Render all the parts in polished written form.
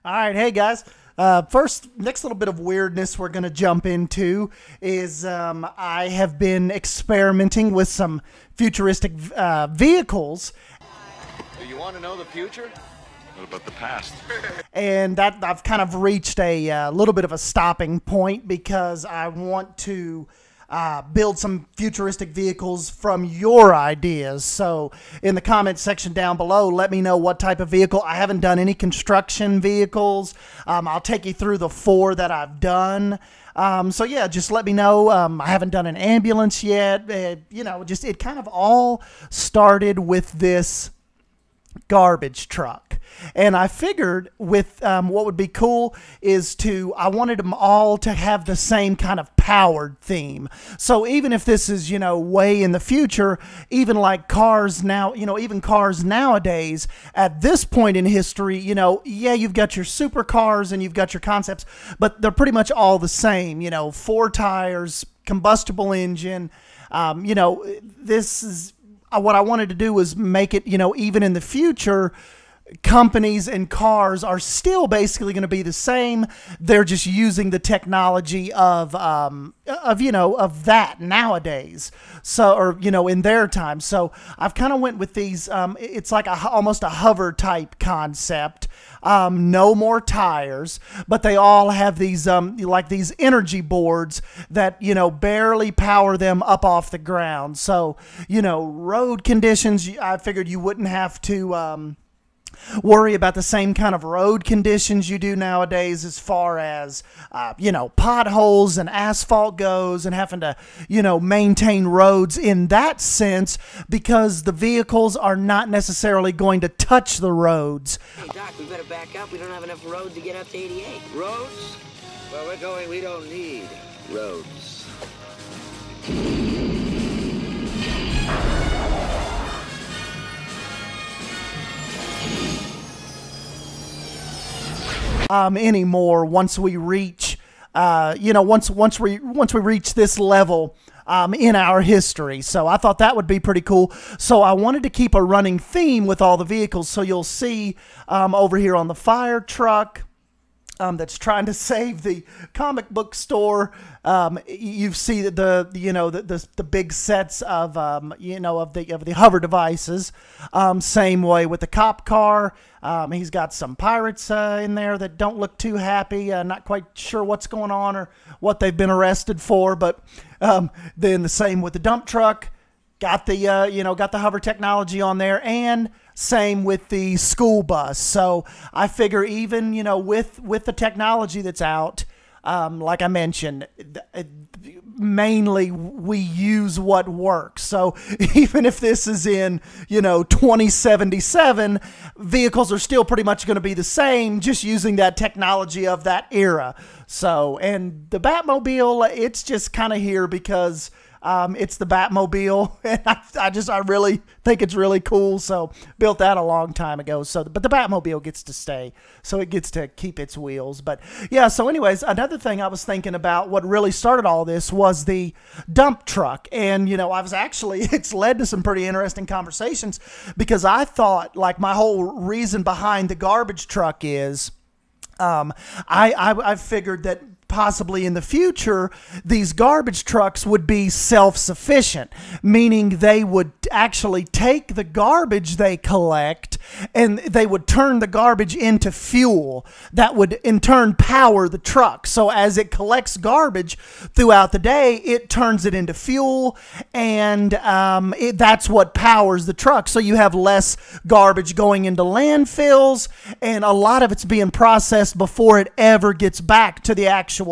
All right, hey guys. Next little bit of weirdness we're going to jump into is I have been experimenting with some futuristic vehicles. Do you want to know the future? What about the past? And that I've kind of reached a little bit of a stopping point because I want to build some futuristic vehicles from your ideas. So in the comments section down below, let me know what type of vehicle. I haven't done any construction vehicles. I'll take you through the 4 that I've done. So yeah, just let me know. I haven't done an ambulance yet. It kind of all started with this garbage truck. And I figured with what would be cool is I wanted them all to have the same kind of powered theme. So even if this is, way in the future, even like cars now, even cars nowadays at this point in history, yeah, you've got your supercars and you've got your concepts, but they're pretty much all the same, 4 tires, combustible engine. This is what I wanted to do was make it, even in the future, companies and cars are still basically going to be the same. They're just using the technology of that nowadays. So, or, in their time. So I've kind of went with these, it's like almost a hover type concept. No more tires, but they all have these, like these energy boards that, barely power them up off the ground. So, road conditions, I figured you wouldn't have to, worry about the same kind of road conditions you do nowadays as far as, potholes and asphalt goes and having to, maintain roads in that sense because the vehicles are not necessarily going to touch the roads. Hey, Doc, we better back up. We don't have enough road to get up to 88. Roads? Where we're going, we don't need roads. Anymore once we reach once we reach this level in our history. So I thought that would be pretty cool. So I wanted to keep a running theme with all the vehicles. So you'll see over here on the fire truck that's trying to save the comic book store. You see the big sets of of the hover devices. Same way with the cop car. He's got some pirates in there that don't look too happy. Not quite sure what's going on or what they've been arrested for. But then the same with the dump truck. Got the got the hover technology on there, and same with the school bus. So I figure even with the technology that's out, like I mentioned, mainly we use what works. So even if this is in 2077, vehicles are still pretty much going to be the same, just using that technology of that era. So, and the Batmobile, it's just kind of here because it's the Batmobile, and I really think it's really cool. So built that a long time ago. So, but the Batmobile gets to stay, so it gets to keep its wheels. But yeah. So, anyways, another thing I was thinking about, what really started all this was the dump truck, and it's led to some pretty interesting conversations because I thought, like, my whole reason behind the garbage truck is, I figured that possibly in the future, these garbage trucks would be self-sufficient, meaning they would actually take the garbage they collect and they would turn the garbage into fuel that would in turn power the truck. So as it collects garbage throughout the day, it turns it into fuel, and that's what powers the truck. So you have less garbage going into landfills, and a lot of it's being processed before it ever gets back to the actual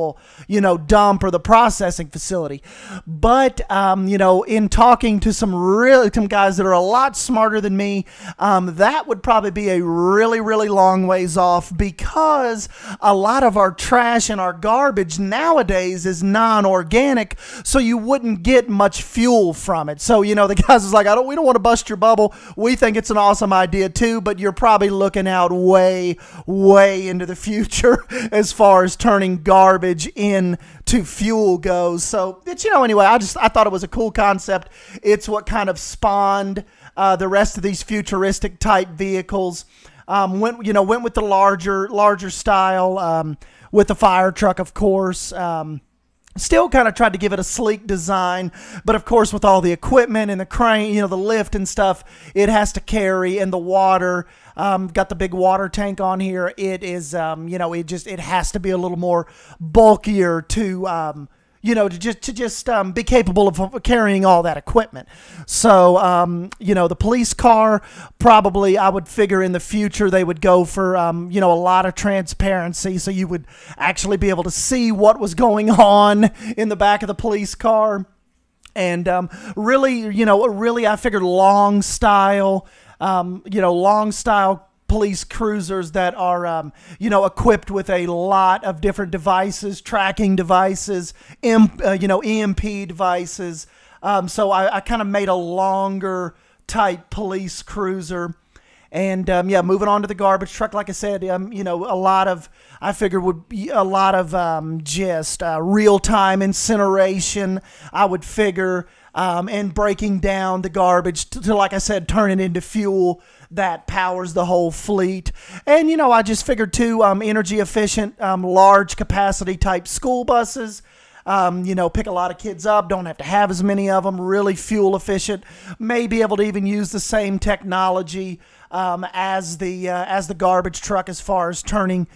dump or the processing facility. But in talking to some guys that are a lot smarter than me, that would probably be a really long ways off, because a lot of our trash and our garbage nowadays is non-organic, so you wouldn't get much fuel from it. So the guys was like, we don't want to bust your bubble. We think it's an awesome idea too, but you're probably looking out way into the future as far as turning garbage into fuel goes. So it's, anyway, I thought it was a cool concept. It's what kind of spawned the rest of these futuristic type vehicles. went with the larger style, with the fire truck, of course. Still kind of tried to give it a sleek design, but of course with all the equipment and the crane, the lift and stuff, it has to carry, and the water, got the big water tank on here. It is, it has to be a little more bulkier to, to just be capable of carrying all that equipment. So, the police car, probably I would figure in the future they would go for, a lot of transparency, so you would actually be able to see what was going on in the back of the police car. And really I figured long style police cruisers that are, equipped with a lot of different devices, tracking devices, EMP devices. So I kind of made a longer type police cruiser. And, moving on to the garbage truck, like I said, I figured would be a lot of just real-time incineration, I would figure, and breaking down the garbage to, like I said, turn it into fuel that powers the whole fleet. And, I just figured too, energy efficient, large capacity type school buses. Pick a lot of kids up, don't have to have as many of them, really fuel efficient, may be able to even use the same technology as the garbage truck as far as turning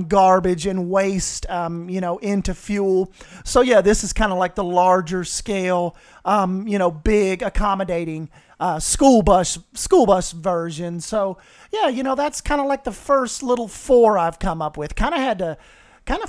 garbage and waste into fuel. So yeah, this is kind of like the larger scale, big accommodating school bus version. So yeah, that's kind of like the first little 4 I've come up with. Kind of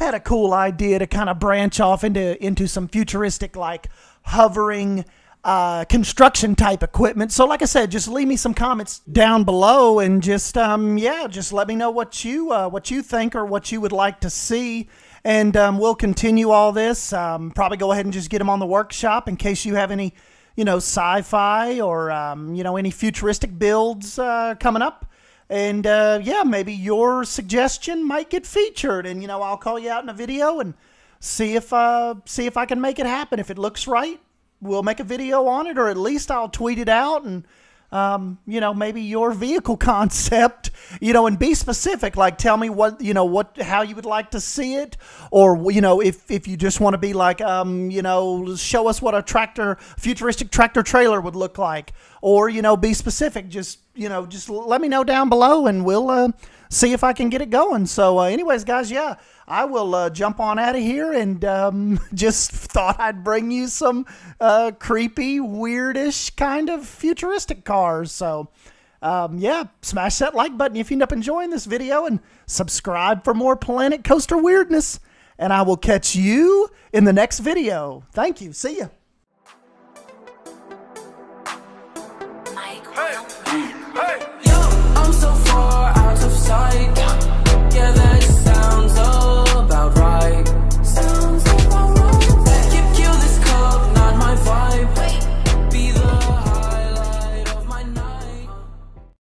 had a cool idea to kind of branch off into some futuristic, like hovering construction type equipment. So like I said, just leave me some comments down below, and just just let me know what you think or what you would like to see, and we'll continue all this. Probably go ahead and just get them on the workshop in case you have any sci-fi or any futuristic builds coming up. And maybe your suggestion might get featured, and I'll call you out in a video and see if I can make it happen. If it looks right, we'll make a video on it, or at least I'll tweet it out, and maybe your vehicle concept, and be specific. Like, tell me how you would like to see it, or if you just want to be like, show us what a futuristic tractor trailer would look like, or be specific. Just let me know down below, and we'll see if I can get it going. So, anyways, guys, yeah, I will jump on out of here, and just thought I'd bring you some creepy, weirdish kind of futuristic cars. So, smash that like button if you end up enjoying this video, and subscribe for more Planet Coaster weirdness. And I will catch you in the next video. Thank you. See ya.